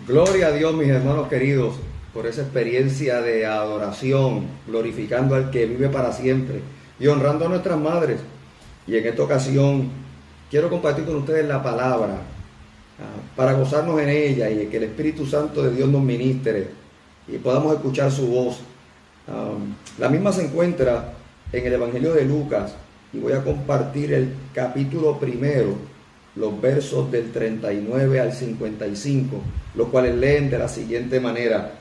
Gloria a Dios, mis hermanos queridos, por esa experiencia de adoración, glorificando al que vive para siempre y honrando a nuestras madres. Y en esta ocasión quiero compartir con ustedes la palabra para gozarnos en ella y que el Espíritu Santo de Dios nos ministre y podamos escuchar su voz. La misma se encuentra en el Evangelio de Lucas y voy a compartir el capítulo primero, los versos del 39 al 55, los cuales leen de la siguiente manera.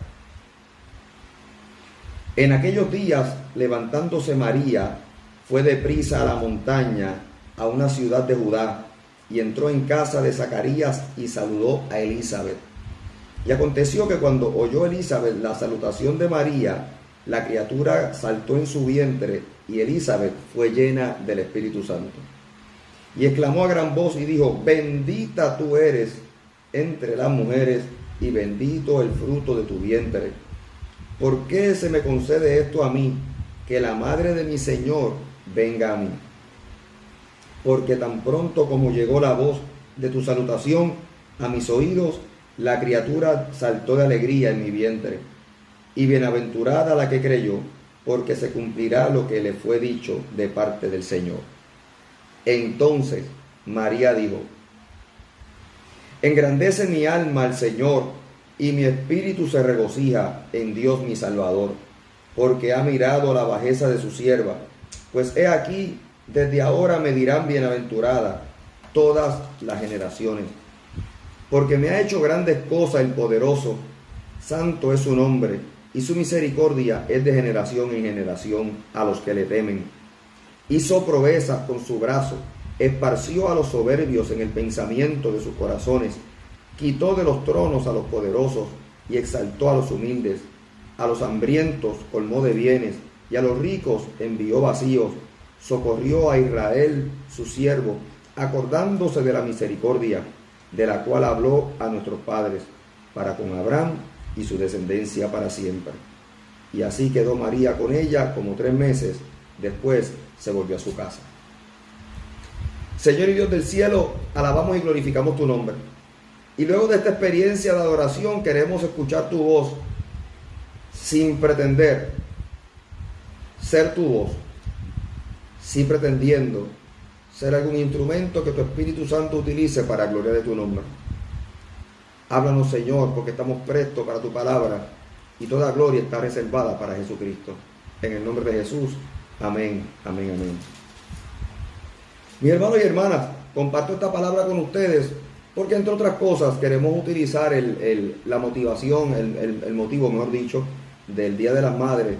En aquellos días, levantándose María, fue deprisa a la montaña, a una ciudad de Judá, y entró en casa de Zacarías y saludó a Elizabeth. Y aconteció que cuando oyó Elizabeth la salutación de María, la criatura saltó en su vientre, y Elizabeth fue llena del Espíritu Santo. Y exclamó a gran voz y dijo: bendita tú eres entre las mujeres, y bendito el fruto de tu vientre. ¿Por qué se me concede esto a mí, que la madre de mi Señor venga a mí? Porque tan pronto como llegó la voz de tu salutación a mis oídos, la criatura saltó de alegría en mi vientre. Y bienaventurada la que creyó, porque se cumplirá lo que le fue dicho de parte del Señor. Entonces María dijo: engrandece mi alma al Señor, y mi espíritu se regocija en Dios mi Salvador, porque ha mirado la bajeza de su sierva. Pues he aquí, desde ahora me dirán bienaventurada todas las generaciones. Porque me ha hecho grandes cosas el poderoso, santo es su nombre, y su misericordia es de generación en generación a los que le temen. Hizo proezas con su brazo, esparció a los soberbios en el pensamiento de sus corazones, quitó de los tronos a los poderosos y exaltó a los humildes. A los hambrientos colmó de bienes y a los ricos envió vacíos. Socorrió a Israel su siervo, acordándose de la misericordia, de la cual habló a nuestros padres, para con Abraham y su descendencia para siempre. Y así quedó María con ella como 3 meses. Después se volvió a su casa. Señor y Dios del cielo, alabamos y glorificamos tu nombre. Y luego de esta experiencia de adoración queremos escuchar tu voz sin pretender ser tu voz, sin pretendiendo ser algún instrumento que tu Espíritu Santo utilice para gloria de tu nombre. Háblanos, Señor, porque estamos prestos para tu palabra y toda gloria está reservada para Jesucristo. En el nombre de Jesús. Amén, amén, amén. Mis hermanos y hermanas, comparto esta palabra con ustedes porque, entre otras cosas, queremos utilizar la motivación, el motivo, mejor dicho, del Día de las Madres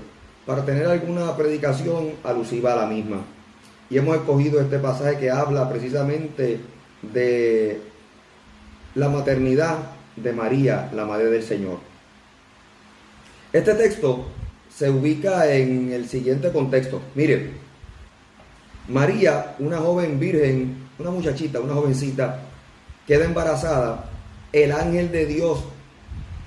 para tener alguna predicación alusiva a la misma. Y hemos escogido este pasaje que habla precisamente de la maternidad de María, la Madre del Señor. Este texto se ubica en el siguiente contexto. Miren, María, una joven virgen, una muchachita, una jovencita, queda embarazada. El ángel de Dios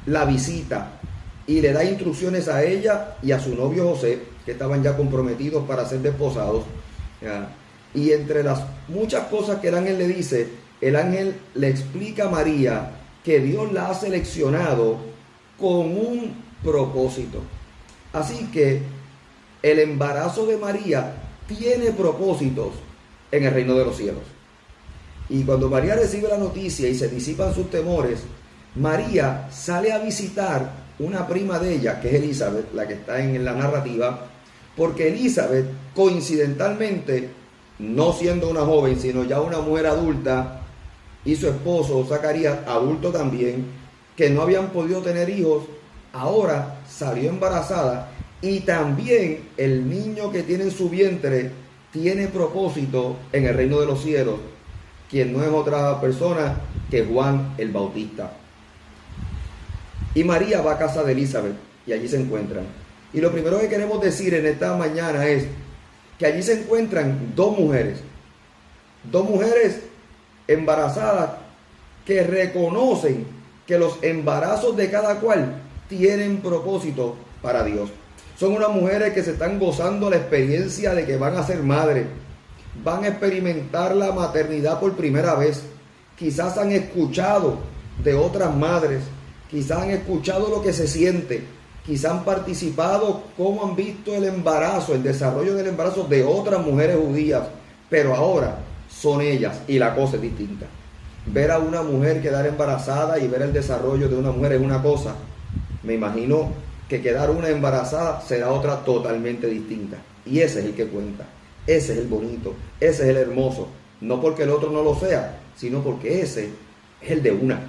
la visita y le da instrucciones a ella y a su novio José, que estaban ya comprometidos para ser desposados. Y entre las muchas cosas que el ángel le dice, el ángel le explica a María que Dios la ha seleccionado con un propósito. Así que el embarazo de María tiene propósitos en el reino de los cielos. Y cuando María recibe la noticia y se disipan sus temores, María sale a visitar una prima de ella, que es Elizabeth, la que está en la narrativa, porque Elizabeth, coincidentalmente, no siendo una joven, sino ya una mujer adulta, y su esposo, Zacarías, adulto también, que no habían podido tener hijos, ahora salió embarazada, y también el niño que tiene en su vientre tiene propósito en el reino de los cielos, quien no es otra persona que Juan el Bautista. Y María va a casa de Elizabeth y allí se encuentran. Y lo primero que queremos decir en esta mañana es que allí se encuentran dos mujeres embarazadas que reconocen que los embarazos de cada cual tienen propósito para Dios. Son unas mujeres que se están gozando la experiencia de que van a ser madres, van a experimentar la maternidad por primera vez. Quizás han escuchado de otras madres quizás han escuchado lo que se siente, quizás han participado, cómo han visto el embarazo, el desarrollo del embarazo de otras mujeres judías, pero ahora son ellas y la cosa es distinta. Ver a una mujer quedar embarazada y ver el desarrollo de una mujer es una cosa. Me imagino que quedar una embarazada será otra totalmente distinta. Y ese es el que cuenta. Ese es el bonito. Ese es el hermoso. No porque el otro no lo sea, sino porque ese es el de una.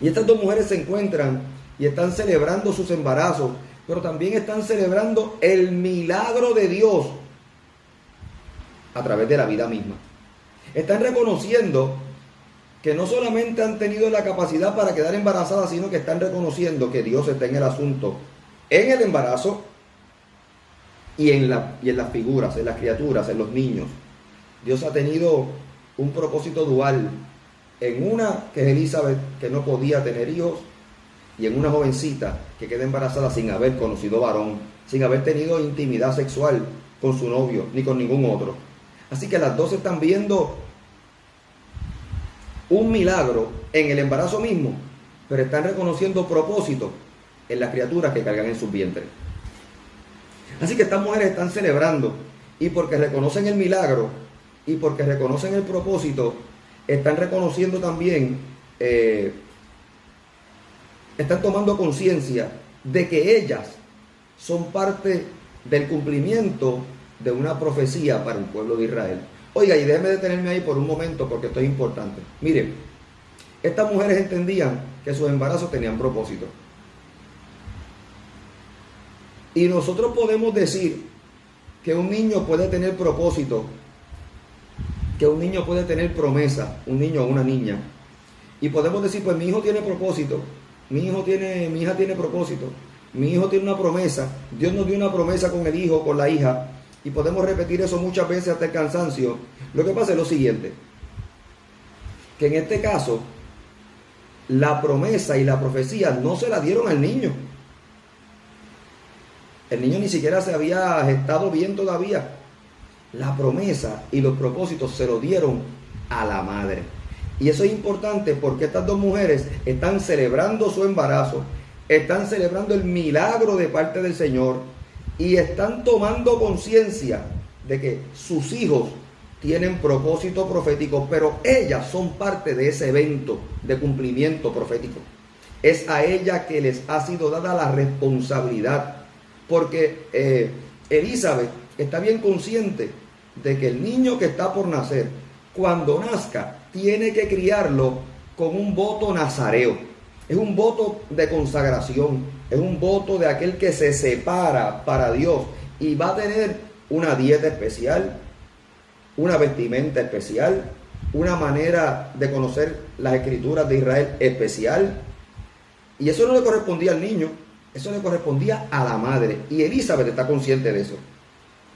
Y estas dos mujeres se encuentran y están celebrando sus embarazos, pero también están celebrando el milagro de Dios a través de la vida misma. Están reconociendo que no solamente han tenido la capacidad para quedar embarazadas, sino que están reconociendo que Dios está en el asunto, en el embarazo y en las figuras, en las criaturas, en los niños. Dios ha tenido un propósito dual en una que es Elizabeth, que no podía tener hijos, y en una jovencita que queda embarazada sin haber conocido varón, sin haber tenido intimidad sexual con su novio, ni con ningún otro. Así que las dos están viendo un milagro en el embarazo mismo, pero están reconociendo propósito en las criaturas que cargan en sus vientres. Así que estas mujeres están celebrando, y porque reconocen el milagro y porque reconocen el propósito, están reconociendo también, están tomando conciencia de que ellas son parte del cumplimiento de una profecía para el pueblo de Israel. Oiga, y déjeme detenerme ahí por un momento porque esto es importante. Miren, estas mujeres entendían que sus embarazos tenían propósito. Y nosotros podemos decir que un niño puede tener propósito, que un niño puede tener promesa, un niño o una niña. Y podemos decir, pues mi hijo tiene propósito, mi hija tiene propósito, mi hijo tiene una promesa, Dios nos dio una promesa con el hijo, con la hija. Y podemos repetir eso muchas veces hasta el cansancio. Lo que pasa es lo siguiente, que en este caso, la promesa y la profecía no se la dieron al niño. El niño ni siquiera se había gestado bien todavía. La promesa y los propósitos se lo dieron a la madre. Y eso es importante porque estas dos mujeres están celebrando su embarazo, están celebrando el milagro de parte del Señor, y están tomando conciencia de que sus hijos tienen propósito profético, pero ellas son parte de ese evento de cumplimiento profético. Es a ella que les ha sido dada la responsabilidad, porque Elizabeth está bien consciente de que el niño que está por nacer, cuando nazca, tiene que criarlo con un voto nazareo. Es un voto de consagración, es un voto de aquel que se separa para Dios y va a tener una dieta especial, una vestimenta especial, una manera de conocer las escrituras de Israel especial. Y eso no le correspondía al niño, eso le correspondía a la madre. Y Elizabeth está consciente de eso.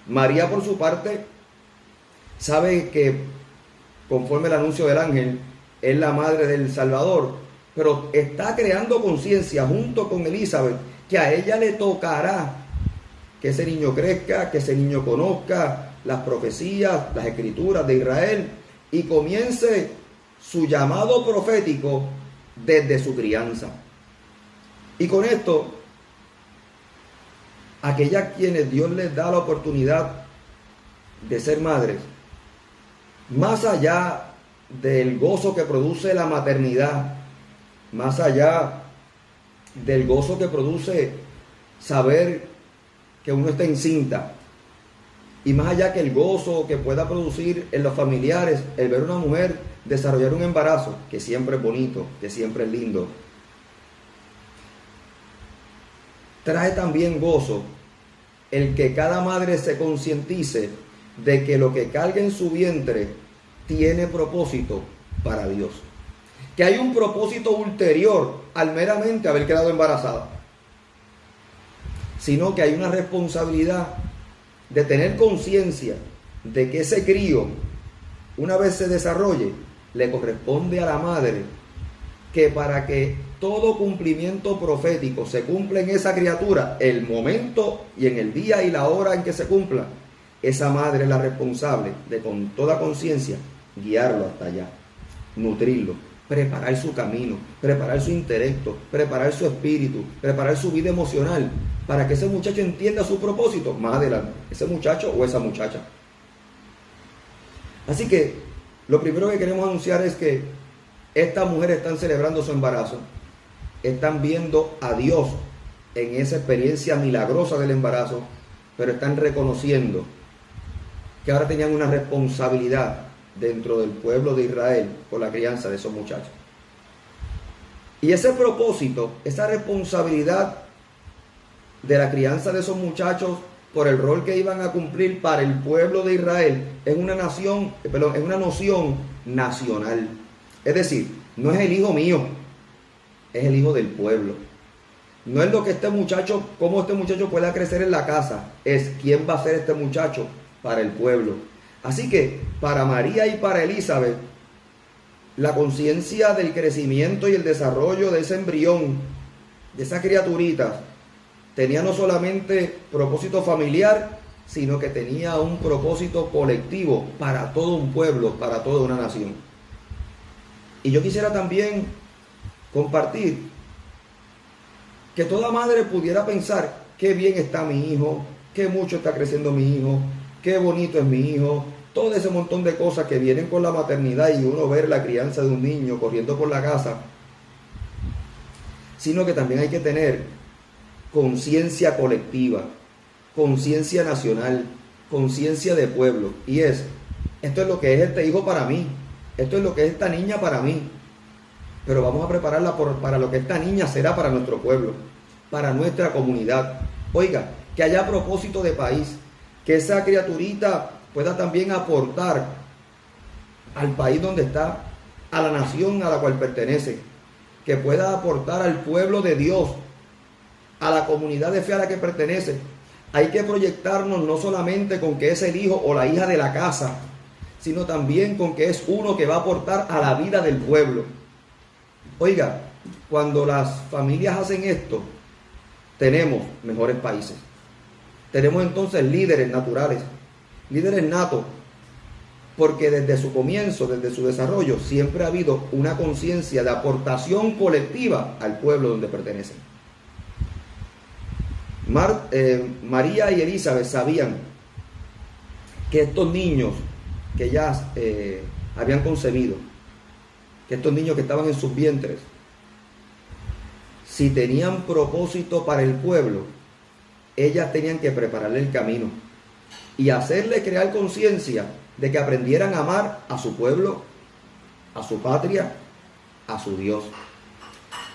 María, por su parte, sabe que, conforme el anuncio del ángel, es la madre del Salvador, pero está creando conciencia junto con Elizabeth que a ella le tocará que ese niño crezca, que ese niño conozca las profecías, las escrituras de Israel y comience su llamado profético desde su crianza. Y con esto, aquellas quienes Dios les da la oportunidad de ser madres, más allá del gozo que produce la maternidad, más allá del gozo que produce saber que uno está encinta, y más allá que el gozo que pueda producir en los familiares el ver a una mujer desarrollar un embarazo, que siempre es bonito, que siempre es lindo, trae también gozo el que cada madre se concientice de que lo que carga en su vientre tiene propósito para Dios. Que hay un propósito ulterior al meramente haber quedado embarazada, sino que hay una responsabilidad de tener conciencia de que ese crío, una vez se desarrolle, le corresponde a la madre, que para que todo cumplimiento profético se cumpla en esa criatura, el momento y en el día y la hora en que se cumpla, esa madre es la responsable de, con toda conciencia, guiarlo hasta allá, nutrirlo, preparar su camino, preparar su intelecto, preparar su espíritu, preparar su vida emocional, para que ese muchacho entienda su propósito más adelante, ese muchacho o esa muchacha. Así que lo primero que queremos anunciar es que estas mujeres están celebrando su embarazo, están viendo a Dios en esa experiencia milagrosa del embarazo, pero están reconociendo que ahora tenían una responsabilidad dentro del pueblo de Israel por la crianza de esos muchachos. Y ese propósito, esa responsabilidad de la crianza de esos muchachos por el rol que iban a cumplir para el pueblo de Israel es una noción nacional. Es decir, no es el hijo mío, es el hijo del pueblo. No es lo que este muchacho, cómo este muchacho pueda crecer en la casa, es quién va a ser este muchacho para el pueblo. Así que para María y para Elizabeth, la conciencia del crecimiento y el desarrollo de ese embrión, de esa criaturita, tenía no solamente propósito familiar, sino que tenía un propósito colectivo para todo un pueblo, para toda una nación. Y yo quisiera también compartir que toda madre pudiera pensar: qué bien está mi hijo, qué mucho está creciendo mi hijo, qué bonito es mi hijo, todo ese montón de cosas que vienen con la maternidad y uno ver la crianza de un niño corriendo por la casa. Sino que también hay que tener conciencia colectiva, conciencia nacional, conciencia de pueblo. Y esto es lo que es este hijo para mí, esto es lo que es esta niña para mí. Pero vamos a prepararla para lo que esta niña será para nuestro pueblo, para nuestra comunidad. Oiga, que haya propósito de país, que esa criaturita pueda también aportar al país donde está, a la nación a la cual pertenece, que pueda aportar al pueblo de Dios, a la comunidad de fe a la que pertenece. Hay que proyectarnos no solamente con que es el hijo o la hija de la casa, sino también con que es uno que va a aportar a la vida del pueblo. Oiga, cuando las familias hacen esto, tenemos mejores países. Tenemos entonces líderes naturales, líderes natos, porque desde su comienzo, desde su desarrollo, siempre ha habido una conciencia de aportación colectiva al pueblo donde pertenecen. María y Elizabeth sabían que estos niños que ellas habían concebido, que estos niños que estaban en sus vientres, si tenían propósito para el pueblo, ellas tenían que prepararle el camino y hacerle crear conciencia de que aprendieran a amar a su pueblo, a su patria, a su Dios.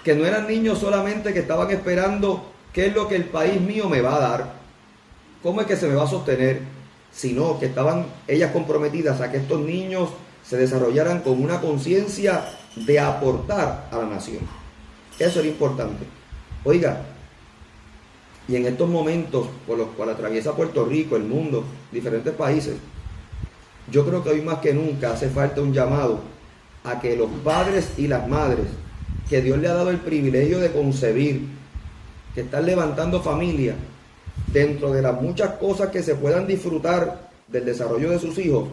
Que no eran niños solamente que estaban esperando qué es lo que el país mío me va a dar, cómo es que se me va a sostener, sino que estaban ellas comprometidas a que estos niños se desarrollaran con una conciencia de aportar a la nación. Eso era importante. Oiga, y en estos momentos por los cuales atraviesa Puerto Rico, el mundo, diferentes países, yo creo que hoy más que nunca hace falta un llamado a que los padres y las madres que Dios le ha dado el privilegio de concebir, que están levantando familia, dentro de las muchas cosas que se puedan disfrutar del desarrollo de sus hijos,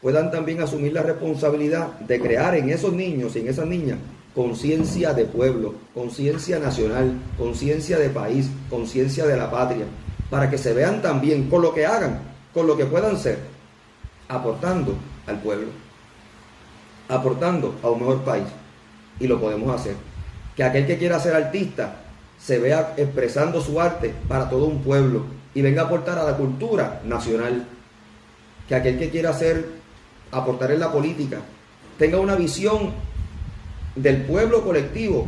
puedan también asumir la responsabilidad de crear en esos niños y en esas niñas conciencia de pueblo, conciencia nacional, conciencia de país, conciencia de la patria, para que se vean también con lo que hagan, con lo que puedan ser, aportando al pueblo, aportando a un mejor país. Y lo podemos hacer. Que aquel que quiera ser artista se vea expresando su arte para todo un pueblo y venga a aportar a la cultura nacional. Que aquel que quiera aportar en la política tenga una visión del pueblo colectivo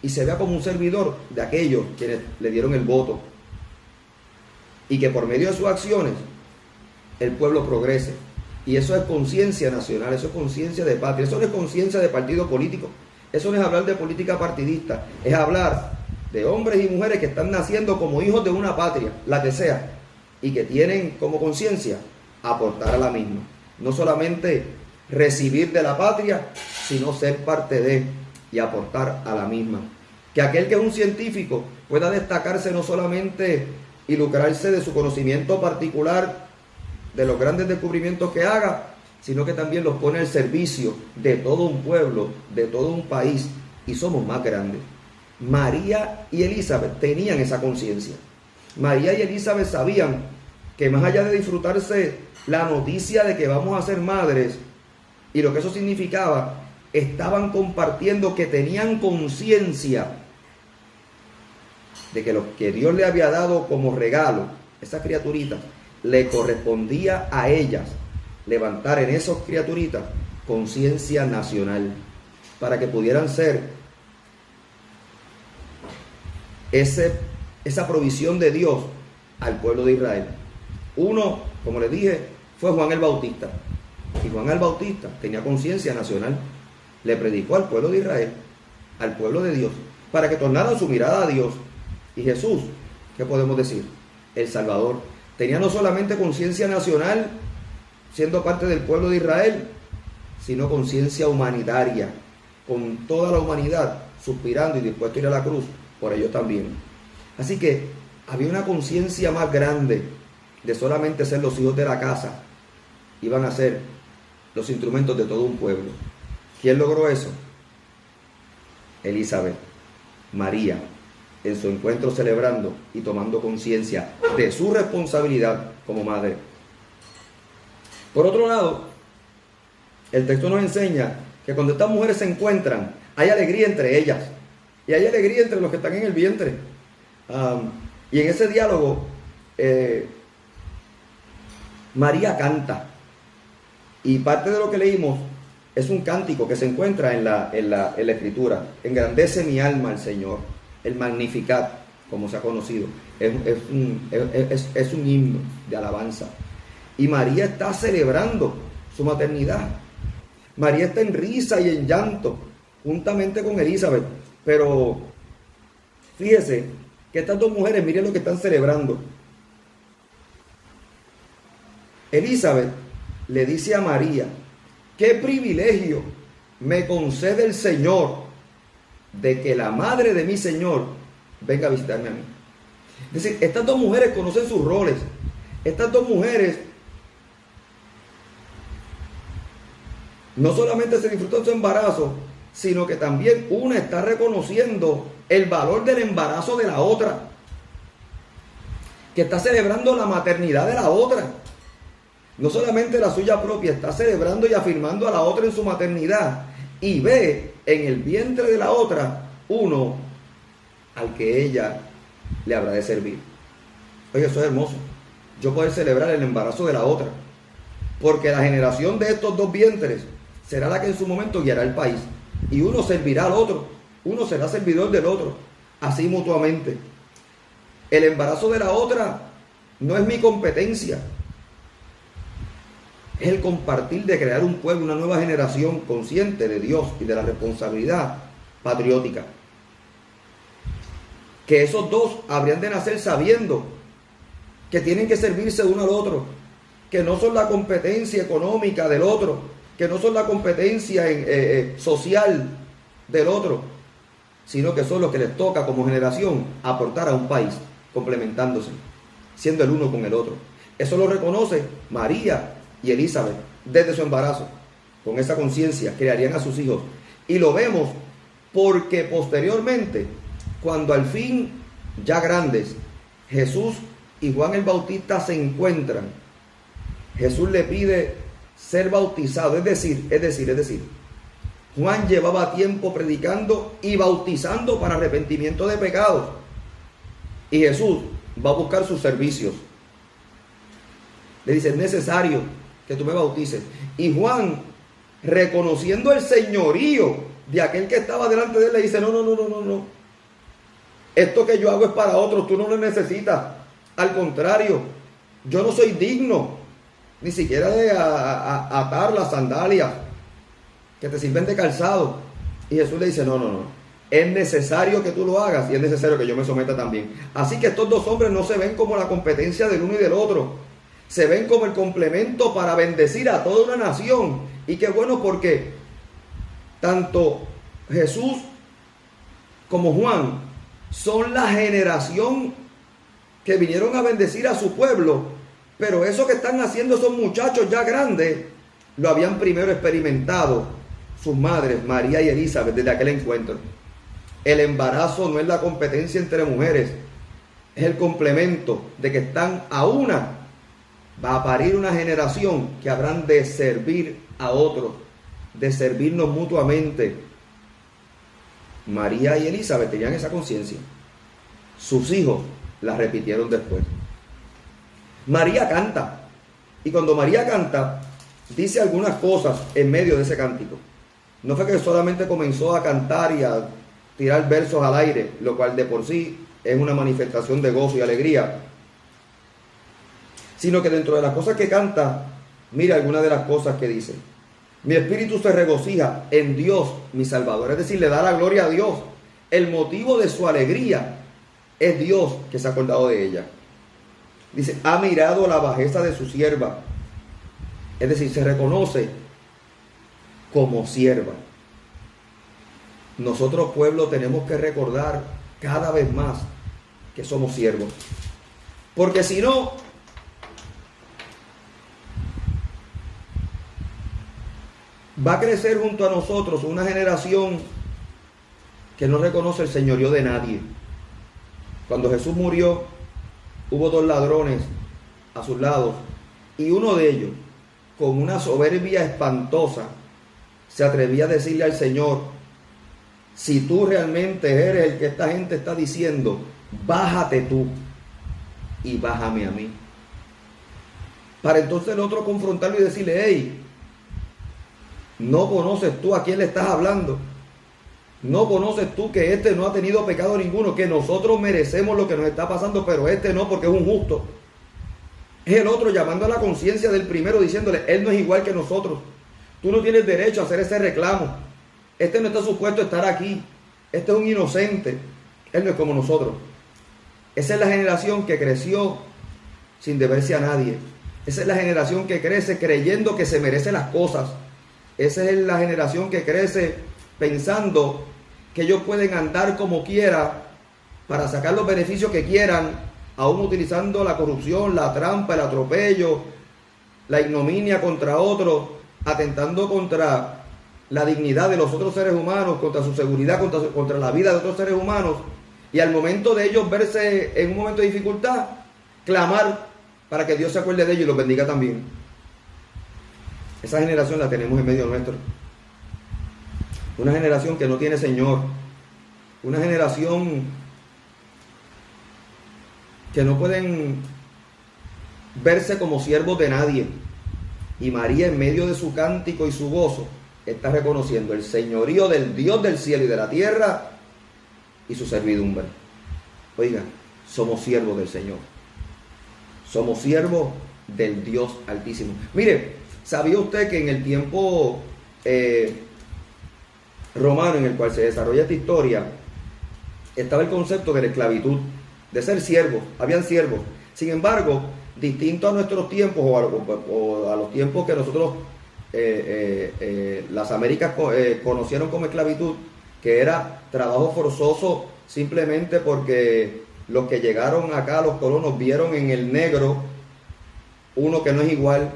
y se vea como un servidor de aquellos quienes le dieron el voto, y que por medio de sus acciones el pueblo progrese. Y eso es conciencia nacional, eso es conciencia de patria, eso no es conciencia de partido político, eso no es hablar de política partidista, es hablar de hombres y mujeres que están naciendo como hijos de una patria, la que sea, y que tienen como conciencia aportar a la misma. No solamente recibir de la patria, sino ser parte de y aportar a la misma. Que aquel que es un científico pueda destacarse no solamente y lucrarse de su conocimiento particular, de los grandes descubrimientos que haga, sino que también los pone al servicio de todo un pueblo, de todo un país, y somos más grandes. María y Elizabeth tenían esa conciencia. María y Elizabeth sabían que más allá de disfrutarse la noticia de que vamos a ser madres y lo que eso significaba, estaban compartiendo que tenían conciencia de que lo que Dios le había dado como regalo, esas criaturitas, le correspondía a ellas levantar en esas criaturitas conciencia nacional, para que pudieran ser esa provisión de Dios al pueblo de Israel. Uno, como les dije, fue Juan el Bautista. Y Juan el Bautista tenía conciencia nacional. Le predicó al pueblo de Israel, al pueblo de Dios, para que tornaran su mirada a Dios. Y Jesús, ¿qué podemos decir? El Salvador. Tenía no solamente conciencia nacional, siendo parte del pueblo de Israel, sino conciencia humanitaria, con toda la humanidad suspirando y dispuesto a ir a la cruz por ellos también. Así que había una conciencia más grande de solamente ser los hijos de la casa. Iban a ser los instrumentos de todo un pueblo. ¿Quién logró eso? Elizabeth, María, en su encuentro celebrando y tomando conciencia de su responsabilidad como madre. Por otro lado, el texto nos enseña que cuando estas mujeres se encuentran, hay alegría entre ellas. Y hay alegría entre los que están en el vientre. Y en ese diálogo, María canta. Y parte de lo que leímos es un cántico que se encuentra en la escritura. Engrandece mi alma al Señor. El Magnificat, como se ha conocido. Es un himno de alabanza. Y María está celebrando su maternidad. María está en risa y en llanto, juntamente con Elizabeth. Pero fíjese que estas dos mujeres, miren lo que están celebrando. Elizabeth le dice a María: qué privilegio me concede el Señor de que la madre de mi Señor venga a visitarme a mí. Es decir, estas dos mujeres conocen sus roles. Estas dos mujeres no solamente se disfrutan su embarazo, sino que también una está reconociendo el valor del embarazo de la otra, que está celebrando la maternidad de la otra. No solamente la suya propia, está celebrando y afirmando a la otra en su maternidad, y ve en el vientre de la otra uno al que ella le habrá de servir. Oye, eso es hermoso. Yo poder celebrar el embarazo de la otra, porque la generación de estos dos vientres será la que en su momento guiará el país. Y uno servirá al otro, uno será servidor del otro, así mutuamente. El embarazo de la otra no es mi competencia, es el compartir de crear un pueblo, una nueva generación consciente de Dios y de la responsabilidad patriótica. Que esos dos habrían de nacer sabiendo que tienen que servirse uno al otro, que no son la competencia económica del otro, que no son la competencia social del otro, sino que son los que les toca como generación aportar a un país, complementándose, siendo el uno con el otro. Eso lo reconoce María y Elizabeth desde su embarazo. Con esa conciencia crearían a sus hijos. Y lo vemos porque posteriormente, cuando al fin, ya grandes, Jesús y Juan el Bautista se encuentran, Jesús le pide ser bautizado, es decir, Juan llevaba tiempo predicando y bautizando para arrepentimiento de pecados, y Jesús va a buscar sus servicios. Le dice: es necesario que tú me bautices. Y Juan, reconociendo el señorío de aquel que estaba delante de él, le dice: no, esto que yo hago es para otros, tú no lo necesitas. Al contrario, yo no soy digno ni siquiera de atar las sandalias que te sirven de calzado. Y Jesús le dice: no, es necesario que tú lo hagas, y es necesario que yo me someta también. Así que estos dos hombres no se ven como la competencia del uno y del otro, se ven como el complemento para bendecir a toda una nación. Y qué bueno, porque tanto Jesús como Juan son la generación que vinieron a bendecir a su pueblo. Pero eso que están haciendo esos muchachos ya grandes lo habían primero experimentado sus madres, María y Elizabeth, desde aquel encuentro. El embarazo no es la competencia entre mujeres, es el complemento de que están a una. Va a parir una generación que habrán de servir a otros, de servirnos mutuamente. María y Elizabeth tenían esa conciencia. Sus hijos la repitieron después. María canta. Y cuando María canta, dice algunas cosas en medio de ese cántico. No fue que solamente comenzó a cantar y a tirar versos al aire, lo cual de por sí es una manifestación de gozo y alegría, sino que dentro de las cosas que canta, mira algunas de las cosas que dice. Mi espíritu se regocija en Dios, mi Salvador. Es decir, le da la gloria a Dios. El motivo de su alegría es Dios, que se ha acordado de ella. Dice, ha mirado la bajeza de su sierva. Es decir, se reconoce como sierva. Nosotros, pueblo, tenemos que recordar cada vez más que somos siervos. Porque si no, va a crecer junto a nosotros una generación que no reconoce el señorío de nadie. Cuando Jesús murió, hubo 2 ladrones a sus lados, y uno de ellos, con una soberbia espantosa, se atrevía a decirle al Señor, si tú realmente eres el que esta gente está diciendo, bájate tú y bájame a mí. Para entonces el otro confrontarlo y decirle, hey, ¿no conoces tú a quién le estás hablando? ¿No conoces tú que este no ha tenido pecado ninguno? Que nosotros merecemos lo que nos está pasando, pero este no, porque es un justo. Es el otro llamando a la conciencia del primero, diciéndole, él no es igual que nosotros. Tú no tienes derecho a hacer ese reclamo. Este no está supuesto a estar aquí. Este es un inocente. Él no es como nosotros. Esa es la generación que creció sin deberse a nadie. Esa es la generación que crece creyendo que se merece las cosas. Esa es la generación que crece pensando que ellos pueden andar como quiera para sacar los beneficios que quieran, aún utilizando la corrupción, la trampa, el atropello, la ignominia contra otros, atentando contra la dignidad de los otros seres humanos, contra su seguridad, contra la vida de otros seres humanos, y al momento de ellos verse en un momento de dificultad, clamar para que Dios se acuerde de ellos y los bendiga también. Esa generación la tenemos en medio nuestro. Una generación que no tiene Señor. Una generación que no pueden verse como siervos de nadie. Y María, en medio de su cántico y su gozo, está reconociendo el señorío del Dios del cielo y de la tierra y su servidumbre. Oiga, somos siervos del Señor. Somos siervos del Dios Altísimo. Mire, ¿sabía usted que en el tiempo romano en el cual se desarrolla esta historia, estaba el concepto de la esclavitud, de ser siervos? Habían siervos. Sin embargo, distinto a nuestros tiempos o a los tiempos que nosotros las Américas conocieron como esclavitud, que era trabajo forzoso simplemente porque los que llegaron acá, los colonos, vieron en el negro uno que no es igual,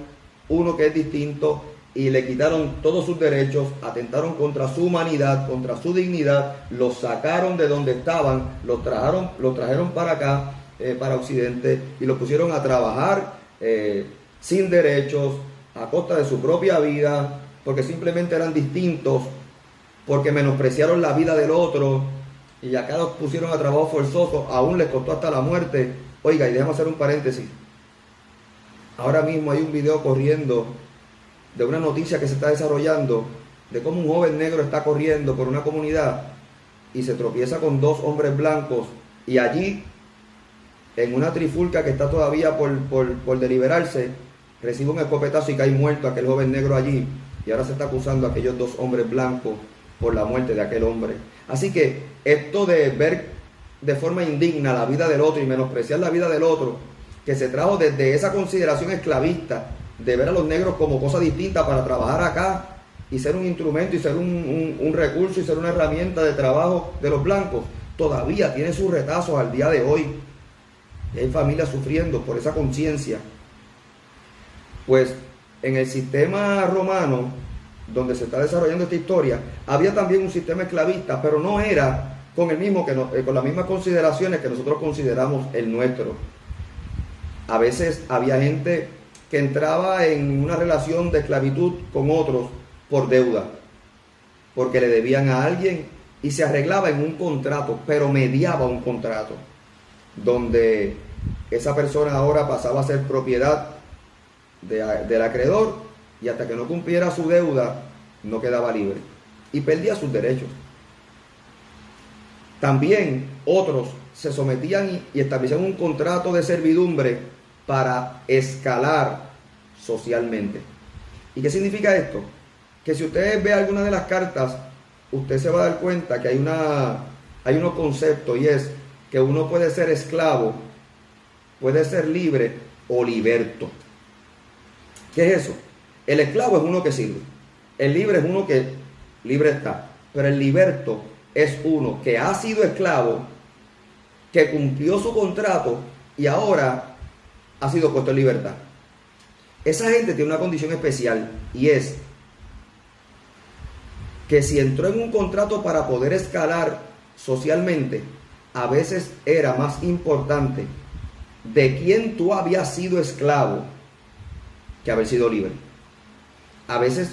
uno que es distinto, y le quitaron todos sus derechos, atentaron contra su humanidad, contra su dignidad, los sacaron de donde estaban, los trajeron para acá, para Occidente, y los pusieron a trabajar sin derechos, a costa de su propia vida, porque simplemente eran distintos, porque menospreciaron la vida del otro, y acá los pusieron a trabajo forzoso, aún les costó hasta la muerte. Oiga, y déjame hacer un paréntesis. Ahora mismo hay un video corriendo de una noticia que se está desarrollando, de cómo un joven negro está corriendo por una comunidad y se tropieza con 2 hombres blancos, y allí, en una trifulca que está todavía por deliberarse, recibe un escopetazo y cae muerto aquel joven negro allí, y ahora se está acusando a aquellos 2 hombres blancos por la muerte de aquel hombre. Así que esto de ver de forma indigna la vida del otro y menospreciar la vida del otro, que se trajo desde esa consideración esclavista, de ver a los negros como cosa distinta para trabajar acá y ser un instrumento y ser un recurso y ser una herramienta de trabajo de los blancos, todavía tiene sus retazos al día de hoy. Y hay familias sufriendo por esa conciencia. Pues en el sistema romano, donde se está desarrollando esta historia, había también un sistema esclavista, pero no era con con las mismas consideraciones que nosotros consideramos el nuestro. A veces había gente que entraba en una relación de esclavitud con otros por deuda, porque le debían a alguien y se arreglaba en un contrato, pero mediaba un contrato, donde esa persona ahora pasaba a ser propiedad del acreedor y hasta que no cumpliera su deuda no quedaba libre y perdía sus derechos. También otros se sometían y establecían un contrato de servidumbre para escalar socialmente. ¿Y qué significa esto? Que si usted ve alguna de las cartas, usted se va a dar cuenta que hay unos conceptos, y es que uno puede ser esclavo, puede ser libre o liberto. ¿Qué es eso? El esclavo es uno que sirve, el libre es uno que libre está, pero el liberto es uno que ha sido esclavo, que cumplió su contrato y ahora ha sido puesto en libertad. Esa gente tiene una condición especial, y es que si entró en un contrato para poder escalar socialmente, a veces era más importante de quién tú habías sido esclavo que haber sido libre. A veces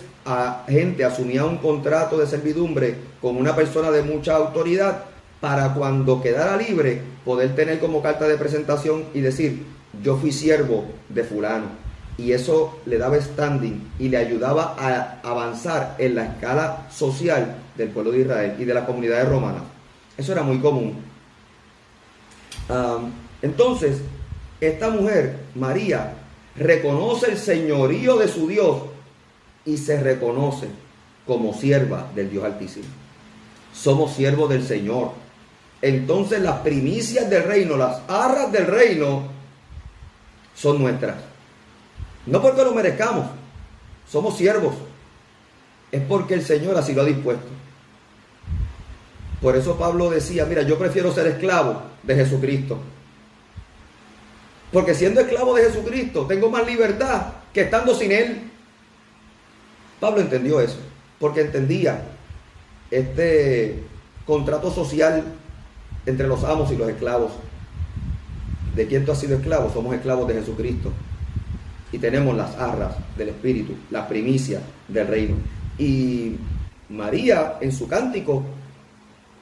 gente asumía un contrato de servidumbre con una persona de mucha autoridad para cuando quedara libre poder tener como carta de presentación y decir: yo fui siervo de fulano. Y eso le daba standing y le ayudaba a avanzar en la escala social del pueblo de Israel y de las comunidades romanas. Eso era muy común. Entonces, esta mujer, María, reconoce el señorío de su Dios y se reconoce como sierva del Dios Altísimo. Somos siervos del Señor. Entonces las primicias del reino, las arras del reino, son nuestras. No porque lo merezcamos, somos siervos. Es porque el Señor así lo ha dispuesto. Por eso Pablo decía: mira, yo prefiero ser esclavo de Jesucristo. Porque siendo esclavo de Jesucristo tengo más libertad que estando sin Él. Pablo entendió eso, porque entendía este contrato social entre los amos y los esclavos. ¿De quién tú has sido esclavo? Somos esclavos de Jesucristo. Y tenemos las arras del Espíritu, las primicias del reino. Y María, en su cántico,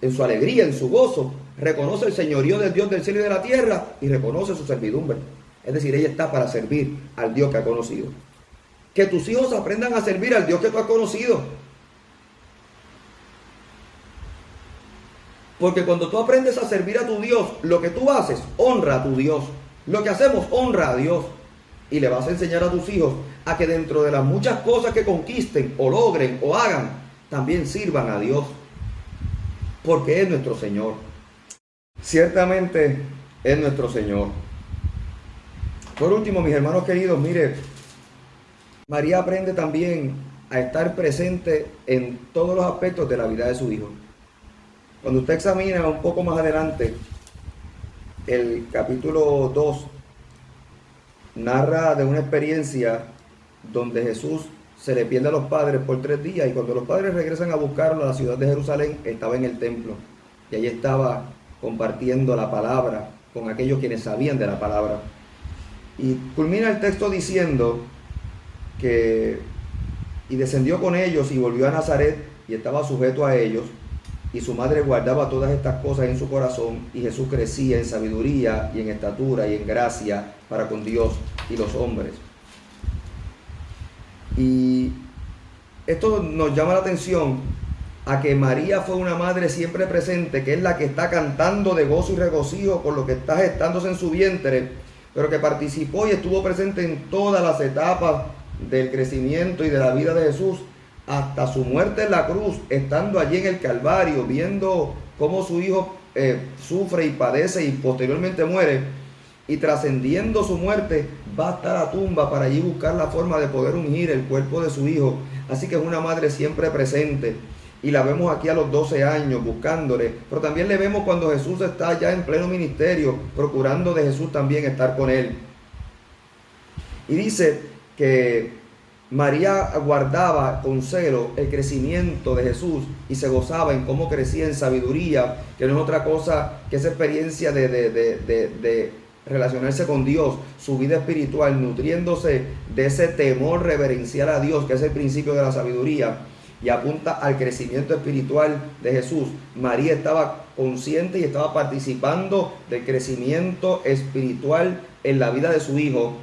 en su alegría, en su gozo, reconoce el señorío del Dios del cielo y de la tierra y reconoce su servidumbre. Es decir, ella está para servir al Dios que ha conocido. Que tus hijos aprendan a servir al Dios que tú has conocido. Porque cuando tú aprendes a servir a tu Dios, lo que tú haces honra a tu Dios. Lo que hacemos honra a Dios. Y le vas a enseñar a tus hijos a que dentro de las muchas cosas que conquisten o logren o hagan, también sirvan a Dios. Porque es nuestro Señor. Ciertamente es nuestro Señor. Por último, mis hermanos queridos, mire, María aprende también a estar presente en todos los aspectos de la vida de su hijo. Cuando usted examina un poco más adelante el capítulo 2, narra de una experiencia donde Jesús se le pierde a los padres por 3 días, y cuando los padres regresan a buscarlo a la ciudad de Jerusalén, estaba en el templo y allí estaba compartiendo la palabra con aquellos quienes sabían de la palabra. Y culmina el texto diciendo que y descendió con ellos y volvió a Nazaret y estaba sujeto a ellos, y su madre guardaba todas estas cosas en su corazón, y Jesús crecía en sabiduría y en estatura y en gracia para con Dios y los hombres. Y esto nos llama la atención a que María fue una madre siempre presente, que es la que está cantando de gozo y regocijo por lo que está gestándose en su vientre, pero que participó y estuvo presente en todas las etapas del crecimiento y de la vida de Jesús, hasta su muerte en la cruz, estando allí en el Calvario, viendo cómo su hijo sufre y padece y posteriormente muere, y trascendiendo su muerte, va hasta la tumba para allí buscar la forma de poder ungir el cuerpo de su hijo. Así que es una madre siempre presente, y la vemos aquí a los 12 años buscándole, pero también le vemos cuando Jesús está ya en pleno ministerio, procurando de Jesús también estar con él. Y dice que María guardaba con celo el crecimiento de Jesús y se gozaba en cómo crecía en sabiduría, que no es otra cosa que esa experiencia de relacionarse con Dios, su vida espiritual, nutriéndose de ese temor reverencial a Dios, que es el principio de la sabiduría, y apunta al crecimiento espiritual de Jesús. María estaba consciente y estaba participando del crecimiento espiritual en la vida de su hijo.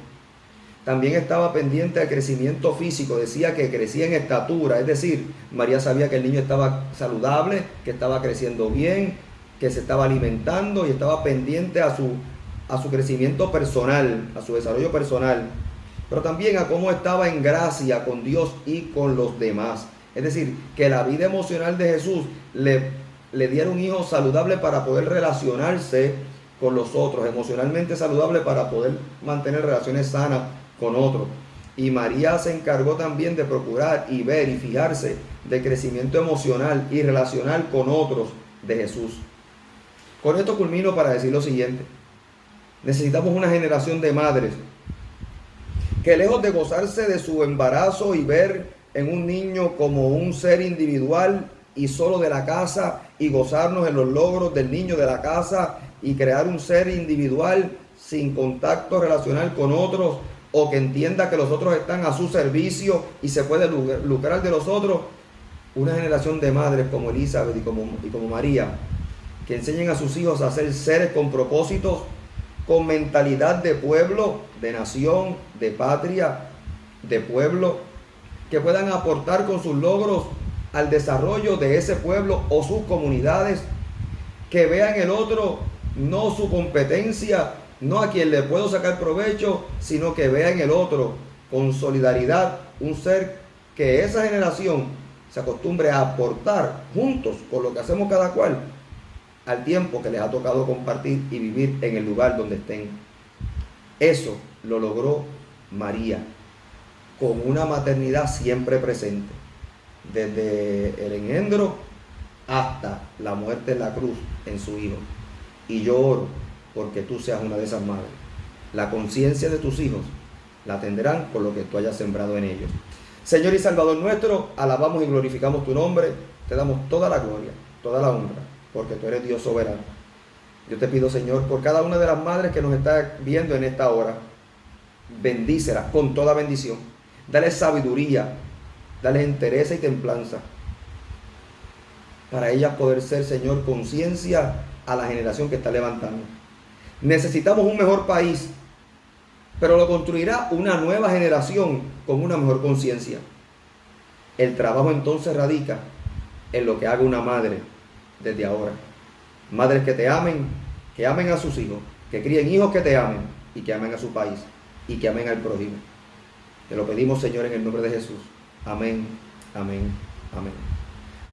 También estaba pendiente del crecimiento físico, decía que crecía en estatura, es decir, María sabía que el niño estaba saludable, que estaba creciendo bien, que se estaba alimentando y estaba pendiente a su crecimiento personal, a su desarrollo personal, pero también a cómo estaba en gracia con Dios y con los demás. Es decir, que la vida emocional de Jesús le diera un hijo saludable para poder relacionarse con los otros, emocionalmente saludable para poder mantener relaciones sanas con otros. Y María se encargó también de procurar y ver y fijarse del crecimiento emocional y relacional con otros de Jesús. Con esto culmino para decir lo siguiente: necesitamos una generación de madres que, lejos de gozarse de su embarazo y ver en un niño como un ser individual y solo de la casa, y gozarnos en los logros del niño de la casa y crear un ser individual sin contacto relacional con otros, o que entienda que los otros están a su servicio y se puede lucrar de los otros. Una generación de madres como Elizabeth y como María, que enseñen a sus hijos a ser seres con propósitos, con mentalidad de pueblo, de nación, de patria, de pueblo, que puedan aportar con sus logros al desarrollo de ese pueblo o sus comunidades, que vean el otro no su competencia, no a quien le puedo sacar provecho, sino que vean el otro con solidaridad, un ser que esa generación se acostumbre a aportar juntos con lo que hacemos cada cual al tiempo que les ha tocado compartir y vivir en el lugar donde estén. Eso lo logró María, con una maternidad siempre presente, desde el engendro hasta la muerte en la cruz en su hijo. Y yo oro porque tú seas una de esas madres. La conciencia de tus hijos la tendrán por lo que tú hayas sembrado en ellos. Señor y Salvador nuestro, alabamos y glorificamos tu nombre, te damos toda la gloria, toda la honra, porque tú eres Dios soberano. Yo te pido, Señor, por cada una de las madres que nos está viendo en esta hora, bendícelas con toda bendición. Dale sabiduría, dale entereza y templanza, para ellas poder ser, Señor, conciencia a la generación que está levantando. Necesitamos un mejor país, pero lo construirá una nueva generación con una mejor conciencia. El trabajo entonces radica en lo que haga una madre desde ahora. Madres que te amen, que amen a sus hijos, que críen hijos que te amen y que amen a su país y que amen al prójimo. Te lo pedimos, Señor, en el nombre de Jesús. Amén, amén, amén.